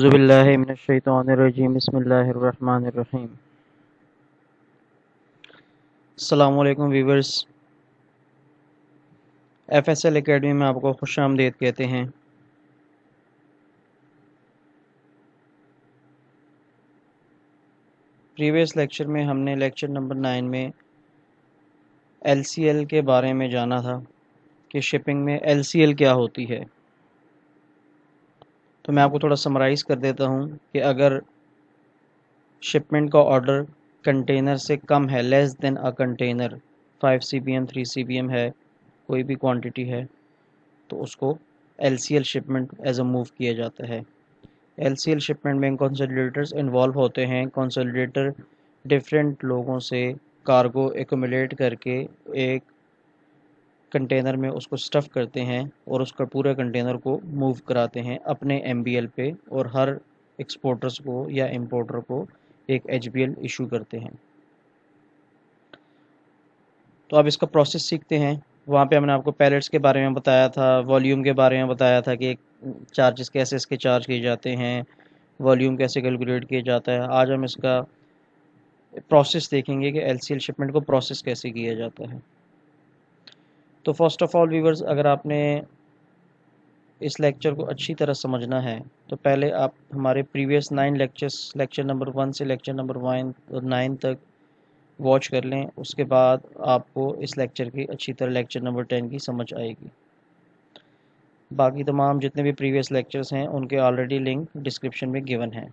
अऊज़ुबिल्लाहि मिनश्शैतानिर्रजीम बिस्मिल्लाहिर्रहमानिर्रहीम। अस्सलामु अलैकुम व्यूवर्स, एफएसएल एकेडमी में आपको खुशामदीद कहते हैं। प्रीवियस लेक्चर में हमने लेक्चर नंबर 9 में एलसीएल के बारे में जाना था कि शिपिंग में एलसीएल क्या होती है। तो मैं आपको थोड़ा समराइज़ कर देता हूँ कि अगर शिपमेंट का ऑर्डर कंटेनर से कम है, less than a container, 5 CBM 3 CBM है, कोई भी क्वांटिटी है, तो उसको LCL shipment as a move किया जाता है। एलसीएल शिपमेंट में कंसोलिडेटर्स इन्वॉल्व होते हैं। कंसोलिडेटर डिफरेंट लोगों से कार्गो एक्यूमुलेट करके एक कंटेनर में उसको स्टफ़ करते हैं और उसका पूरा कंटेनर को मूव कराते हैं अपने एमबीएल पे, और हर एक्सपोर्टर्स को या इंपोर्टर को एक एचबीएल इशू करते हैं। तो अब इसका प्रोसेस सीखते हैं। वहाँ पे हमने आपको पैलेट्स के बारे में बताया था, वॉल्यूम के बारे में बताया था कि चार्जेस कैसे इसके चार्ज किए जाते हैं, वॉल्यूम कैसे कैलकुलेट किया जाता है। आज हम इसका प्रोसेस देखेंगे कि एलसीएल शिपमेंट को प्रोसेस कैसे किया जाता है। तो फर्स्ट ऑफ ऑल व्यूवर्स, अगर आपने इस लेक्चर को अच्छी तरह समझना है तो पहले आप हमारे प्रीवियस 9 लेक्चर्स, लेक्चर नंबर 1 से लेक्चर नंबर 9 तक वॉच कर लें। उसके बाद आपको इस लेक्चर की अच्छी तरह लेक्चर नंबर 10 की समझ आएगी। बाकी तमाम जितने भी प्रीवियस लेक्चर्स हैं उनके ऑलरेडी लिंक डिस्क्रिप्शन में गिवन है।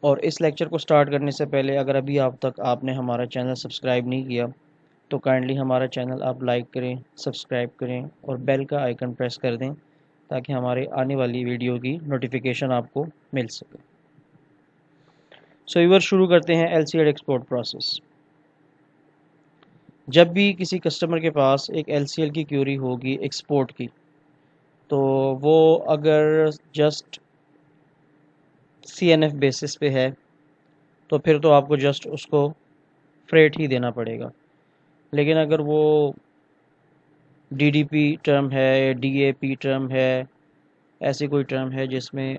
और इस लेक्चर को स्टार्ट करने से पहले अगर अभी आप तक आपने हमारा चैनल सब्सक्राइब नहीं किया तो काइंडली हमारा चैनल आप लाइक करें, सब्सक्राइब करें और बेल का आइकन प्रेस कर दें ताकि हमारे आने वाली वीडियो की नोटिफिकेशन आपको मिल सके। सो व्यूअर, शुरू करते हैं एलसीएल एक्सपोर्ट प्रोसेस। जब भी किसी कस्टमर के पास एक एलसीएल की क्यूरी होगी एक्सपोर्ट की, तो वो अगर जस्ट सीएनएफ बेसिस पे है तो फिर तो आपको जस्ट उसको फ्रेट ही देना पड़ेगा। लेकिन अगर वो डीडीपी टर्म है, डीएपी टर्म है, ऐसी कोई टर्म है जिसमें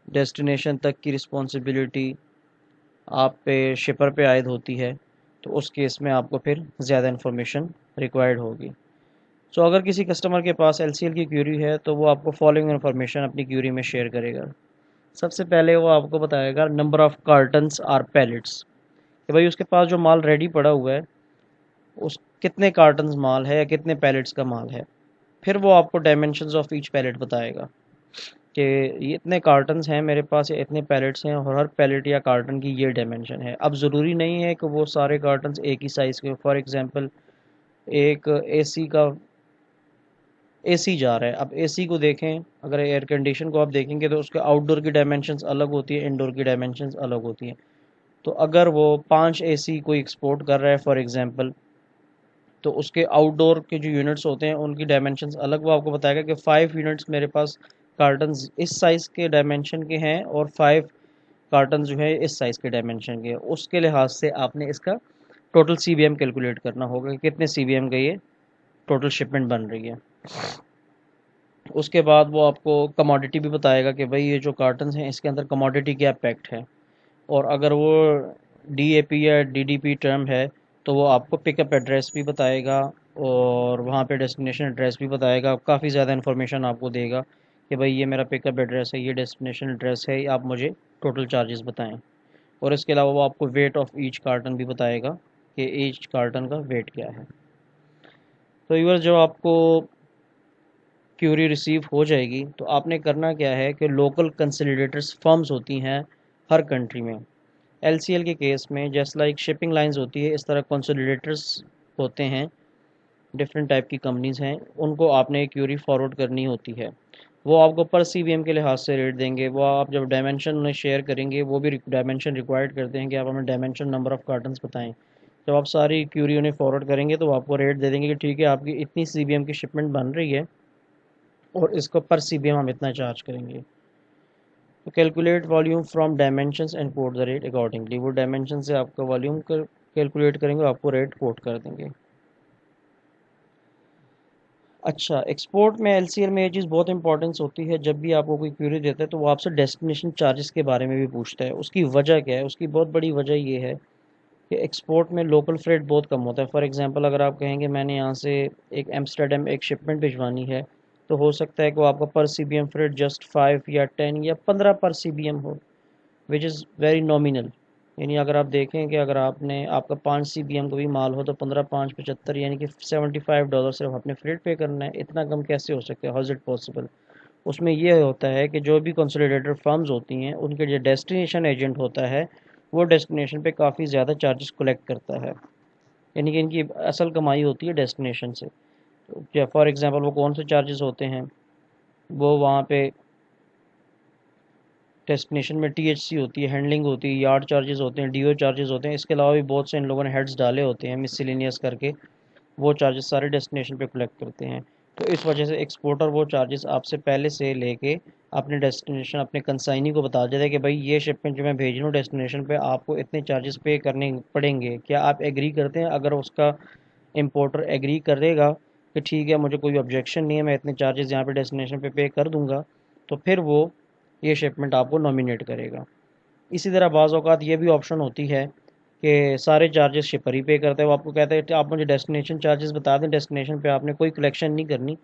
डेस्टिनेशन तक की रिस्पॉन्सिबिलिटी आप पे, शिपर पे आयद होती है, तो उस केस में आपको फिर ज़्यादा इन्फॉर्मेशन रिक्वायर्ड होगी। सो अगर किसी कस्टमर के पास एलसीएल की क्यूरी है तो वो आपको फॉलोइंग इन्फॉर्मेशन अपनी क्यूरी में शेयर करेगा। सबसे पहले वो आपको बताएगा number of cartons or pallets, कि भाई उसके पास जो माल रेडी पड़ा हुआ है उस कितने कार्टन्स माल है या कितने पैलेट्स का माल है। फिर वो आपको डायमेंशंस ऑफ ईच पैलेट बताएगा कि ये इतने कार्टन्स हैं मेरे पास या इतने पैलेट्स हैं और हर पैलेट या कार्टन की ये डायमेंशन है। अब ज़रूरी नहीं है कि वो सारे कार्टन्स एक ही साइज़ के। फॉर एग्जांपल, एक एसी का एसी जा रहा है, अब एसी को देखें, अगर एयर कंडीशन को आप देखेंगे तो उसके आउटडोर की डायमेंशंस अलग होती है, इनडोर की डायमेंशंस अलग होती हैं। तो अगर वो 5 एसी कोई एक्सपोर्ट कर रहा है फॉर एग्जांपल, तो उसके आउटडोर के जो यूनिट्स होते हैं उनकी डायमेंशंस अलग। वो आपको बताएगा कि 5 यूनिट्स मेरे पास कार्टन्स इस साइज़ के डायमेंशन के हैं और 5 कार्टन जो है इस साइज़ के डायमेंशन के। उसके लिहाज से आपने इसका टोटल सीबीएम कैलकुलेट करना होगा कि कितने सीबीएम का ये टोटल शिपमेंट बन रही है। उसके बाद वो आपको कमोडिटी भी बताएगा कि भाई ये जो कार्टन्स हैं इसके अंदर कमोडिटी क्या पैक्ड है। और अगर वो डीएपी या डीडीपी टर्म है तो वो आपको पिकअप एड्रेस भी बताएगा और वहाँ पे डेस्टिनेशन एड्रेस भी बताएगा। काफ़ी ज़्यादा इन्फॉर्मेशन आपको देगा कि भाई ये मेरा पिकअप एड्रेस है, ये डेस्टिनेशन एड्रेस है, आप मुझे टोटल चार्जेस बताएं। और इसके अलावा वो आपको वेट ऑफ ईच कार्टन भी बताएगा कि ईच कार्टन का वेट क्या है। तो व्यूअर्स, जो आपको क्यूरी रिसीव हो जाएगी तो आपने करना क्या है कि लोकल कंसोलिडेटर्स फर्म्स होती हैं हर कंट्री में। एलसीएल के केस में जस्ट लाइक शिपिंग लाइंस होती है, इस तरह कंसोलिडेटर्स होते हैं, डिफरेंट टाइप की कंपनीज़ हैं, उनको आपने क्यूरी फॉरवर्ड करनी होती है। वो आपको पर सीबीएम के लिहाज से रेट देंगे। वो आप जब डायमेंशन उन्हें शेयर करेंगे वो भी डायमेंशन रिक्वायर्ड करते हैं कि आप हमें डायमेंशन, नंबर ऑफ़ कार्टन्स बताएं। जब आप सारी क्यूरी उन्हें फॉरवर्ड करेंगे तो वो आपको रेट दे देंगे कि ठीक है, आपकी इतनी सीबीएम की शिपमेंट बन रही है और इसको पर सीबीएम हम इतना चार्ज करेंगे। तो calculate volume from dimensions and quote the rate accordingly. वो डायमेंशन से आपका वॉल्यूम कैलकुलेट करेंगे और आपको रेट कोट कर देंगे। अच्छा, एक्सपोर्ट में एलसीएल में ये चीज़ बहुत इंपॉर्टेंस होती है। जब भी आपको कोई क्वेरी देता है तो वो आपसे डेस्टिनेशन चार्जेस के बारे में भी पूछता है। उसकी वजह क्या है? उसकी बहुत बड़ी वजह ये है कि एक्सपोर्ट में लोकल फ्रेट बहुत कम होता है। फॉर एग्जांपल अगर आप कहेंगे मैंने यहाँ से एक एम्स्टर्डम एक शिपमेंट भिजवानी है, तो हो सकता है कि वो आपका पर सीबीएम फ्रेट जस्ट 5 या 10 या 15 पर सीबीएम हो, विच इज़ वेरी नॉमिनल। यानी अगर आप देखें कि अगर आपने आपका 5 सीबीएम का भी माल हो तो 15 5 75 यानी कि $75 सिर्फ आपने फ्रेट पे करना है। इतना कम कैसे हो सकता है? How is it possible? उसमें ये होता है कि जो भी कंसोलिडेटर फर्म्स होती हैं उनके जो डेस्टिनेशन एजेंट होता है वो डेस्टिनेशन पे काफ़ी ज़्यादा चार्जेस कलेक्ट करता है। यानी कि इनकी असल कमाई होती है डेस्टिनेशन से। तो फॉर एग्जांपल वो कौन से चार्जेस होते हैं? वो वहाँ पे डेस्टिनेशन में टीएचसी होती है, हैंडलिंग होती है, यार्ड चार्जेस होते हैं, डीओ चार्जेस होते हैं। इसके अलावा भी बहुत से इन लोगों ने हेड्स डाले होते हैं मिसलिनियस करके, वो चार्जेस सारे डेस्टिनेशन पे कलेक्ट करते हैं। तो इस वजह से एक्सपोर्टर वो चार्जेस आपसे पहले से लेके अपने डेस्टिनेशन अपने कंसाइनी को बता देता है कि भाई ये शिपमेंट जो मैं भेज रहा हूँ डेस्टिनेशन पे आपको इतने चार्जेस पे करने पड़ेंगे, क्या आप एग्री करते हैं? अगर उसका इम्पोर्टर एग्री करेगा कि ठीक है मुझे कोई ऑब्जेक्शन नहीं है, मैं इतने चार्जेस यहाँ पे डेस्टिनेशन पे कर दूंगा, तो फिर वो ये शिपमेंट आपको नॉमिनेट करेगा। इसी तरह बाज़ औक़ात ये भी ऑप्शन होती है कि सारे चार्जेस शिपर ही पे करता है। वो आपको कहता है कि आप मुझे डेस्टिनेशन चार्जेस बता दें, डेस्टिनेशन पे आपने कोई कलेक्शन नहीं करनी,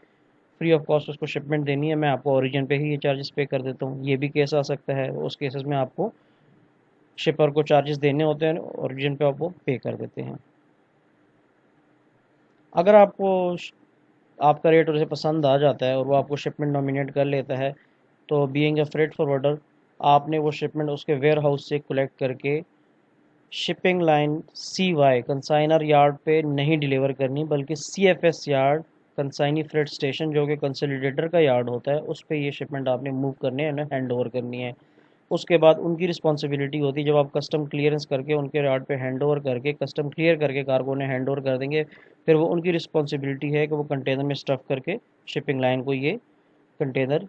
फ्री ऑफ कॉस्ट उसको शिपमेंट देनी है, मैं आपको ओरिजिन पे ही ये चार्जेस पे कर देता हूँ। ये भी केस आ सकता है। उस केसेस में आपको शिपर को चार्जेस देने होते हैं, ओरिजिन पे आप वो पे कर देते हैं। अगर आपको आपका रेट उसे पसंद आ जाता है और वो आपको शिपमेंट नॉमिनेट कर लेता है, तो बीइंग अ फ्रेट फॉरवर्डर आपने वो शिपमेंट उसके वेयर हाउस से कलेक्ट करके shipping line CY consigner yard पे नहीं डिलीवर करनी, बल्कि CFS yard consignee freight station जो कि कंसोलिडेटर का यार्ड होता है उस पे ये शिपमेंट आपने मूव करने है ना, हैंड ओवर करनी है। उसके बाद उनकी रिस्पॉन्सिबिलिटी होती है, जब आप कस्टम क्लियरेंस करके उनके यार्ड पे हैंड ओवर करके कस्टम क्लियर करके कार्गो ने हैंड ओवर कर देंगे, फिर वो उनकी रिस्पॉन्सिबिलिटी है कि वो कंटेनर में स्टफ़ करके शिपिंग लाइन को ये कंटेनर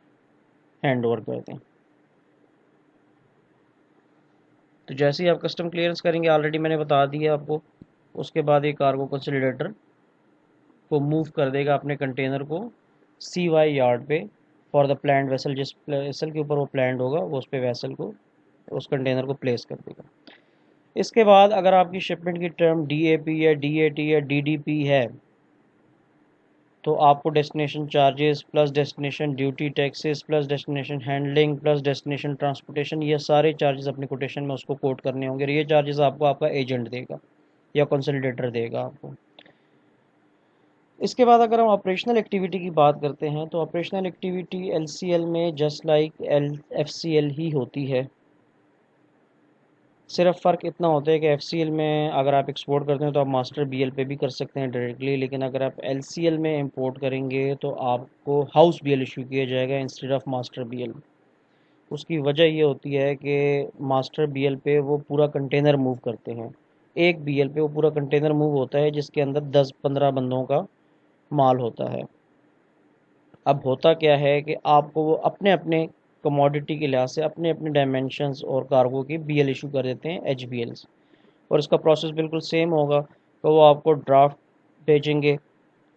हैंड ओवर कर दें। तो जैसे ही आप कस्टम क्लियरेंस करेंगे, ऑलरेडी मैंने बता दिया आपको, उसके बाद ये कार्गो कंसोलिडेटर को मूव कर देगा अपने कंटेनर को CY यार्ड पे फॉर द प्लैंड वेसल। जिस वेसल के ऊपर वो प्लैंड होगा वो उस पे वेसल को उस कंटेनर को प्लेस कर देगा। इसके बाद अगर आपकी शिपमेंट की टर्म DAP या DAT या DDP है, तो आपको destination charges plus destination duty taxes plus destination handling plus destination transportation, ये सारे चार्जेस अपने कोटेशन में उसको कोट करने होंगे। ये चार्जेस आपको आपका एजेंट देगा या कंसोलिडेटर देगा आपको। इसके बाद अगर हम ऑपरेशनल एक्टिविटी की बात करते हैं, तो ऑपरेशनल एक्टिविटी LCL में जस्ट लाइक FCL ही होती है। सिर्फ फ़र्क इतना होता है कि FCL में अगर आप एक्सपोर्ट करते हैं तो आप मास्टर BL पे भी कर सकते हैं डायरेक्टली, लेकिन अगर आप LCL में इंपोर्ट करेंगे तो आपको हाउस BL इशू किया जाएगा इंस्टेड ऑफ मास्टर BL। उसकी वजह ये होती है कि मास्टर BL पे वो पूरा कंटेनर मूव करते हैं, एक BL पे वो पूरा कंटेनर मूव होता है जिसके अंदर 10-15 बंदों का माल होता है। अब होता क्या है कि आपको वो अपने अपने कमोडिटी के लिहाज से अपने अपने डायमेंशंस और कार्गो की BL इशू कर देते हैं, HBLs। और इसका प्रोसेस बिल्कुल सेम होगा। तो वो आपको ड्राफ्ट भेजेंगे,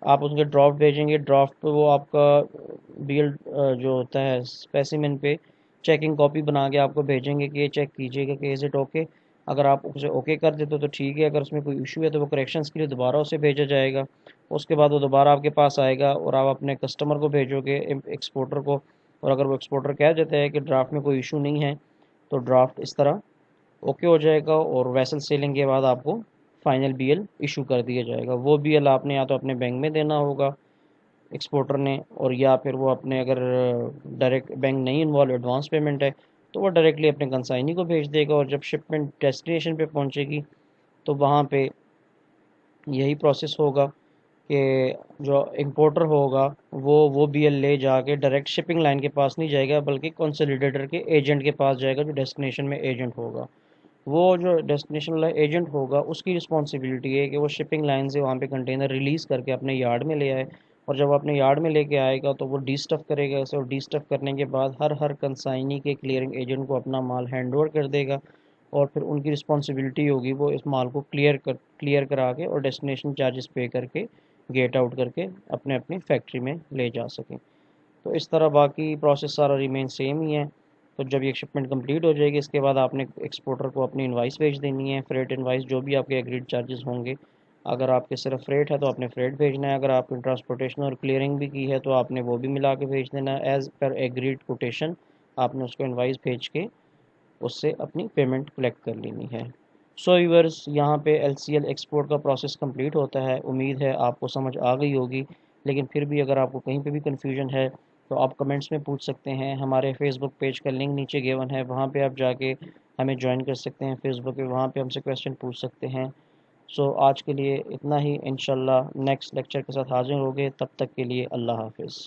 आप उनके ड्राफ्ट भेजेंगे, ड्राफ्ट पे वो आपका BL जो होता है स्पेसिमेन पे चेकिंग कॉपी बना के आपको भेजेंगे कि ये चेक कीजिएगा कि इज़ इट ओके। अगर आप उसे ओके कर देते हो तो ठीक है, अगर उसमें कोई इशू है तो वो करेक्शंस के लिए दोबारा उसे भेजा जाएगा। उसके बाद वो दोबारा आपके पास आएगा और आप अपने कस्टमर को भेजोगे, एक्सपोर्टर को। और अगर वो एक्सपोर्टर कह देता है कि ड्राफ्ट में कोई इशू नहीं है, तो ड्राफ्ट इस तरह ओके हो जाएगा और वेसल सेलिंग के बाद आपको फाइनल BL इशू कर दिया जाएगा। वो BL आपने या तो अपने बैंक में देना होगा एक्सपोर्टर ने, और या फिर वो अपने अगर डायरेक्ट बैंक नहीं इन्वॉल्व, एडवांस पेमेंट है, तो वो डायरेक्टली अपने कंसाइनी को भेज देगा। और जब शिपमेंट डेस्टिनेशन पे पहुंचेगी तो वहाँ पे यही प्रोसेस होगा कि जो इंपोर्टर होगा वो BL ले जाके डायरेक्ट शिपिंग लाइन के पास नहीं जाएगा, बल्कि कंसोलिडेटर के एजेंट के पास जाएगा जो डेस्टिनेशन में एजेंट होगा। वो जो डेस्टिनेशन वाला एजेंट होगा उसकी रिस्पॉन्सिबिलिटी है कि वो शिपिंग लाइन से वहाँ पे कंटेनर रिलीज़ करके अपने यार्ड में ले आए। और जब अपने यार्ड में लेके आएगा तो वो डी स्टफ़ करेगा उसे, और डी स्टफ़ करने के बाद हर कंसाइनी के क्लियरिंग एजेंट को अपना माल हैंड ओवर कर देगा। और फिर उनकी रिस्पॉन्सिबिलिटी होगी वो इस माल को क्लियर करा के और डेस्टिनेशन चार्जेस पे करके गेट आउट करके अपने अपनी फैक्ट्री में ले जा सकें। तो इस तरह बाकी प्रोसेस सारा रिमेन सेम ही है। तो जब ये शिपमेंट कंप्लीट हो जाएगी इसके बाद आपने एक्सपोर्टर को अपनी इनवाइस भेज देनी है, फ्रेट इनवाइस, जो भी आपके एग्रीड चार्जेस होंगे। अगर आपके सिर्फ फ्रेट है तो आपने फ्रेट भेजना है, अगर आपने ट्रांसपोर्टेशन और क्लियरिंग भी की है तो आपने वो भी मिला के भेज देना है। एज़ पर एग्रीड कोटेशन आपने उसको इनवाइस भेज के उससे अपनी पेमेंट कलेक्ट कर लेनी है। सो व्यूअर्स, यहाँ पे LCL एक्सपोर्ट का प्रोसेस कंप्लीट होता है। उम्मीद है आपको समझ आ गई होगी, लेकिन फिर भी अगर आपको कहीं पे भी कन्फ्यूजन है तो आप कमेंट्स में पूछ सकते हैं। हमारे फेसबुक पेज का लिंक नीचे गिवन है, वहाँ पे आप जाके हमें ज्वाइन कर सकते हैं फेसबुक पे, वहाँ पे हमसे क्वेश्चन पूछ सकते हैं। सो आज के लिए इतना ही, इंशाल्लाह नेक्स्ट लेक्चर के साथ हाजिर होंगे। तब तक के लिए अल्लाह हाफिज़।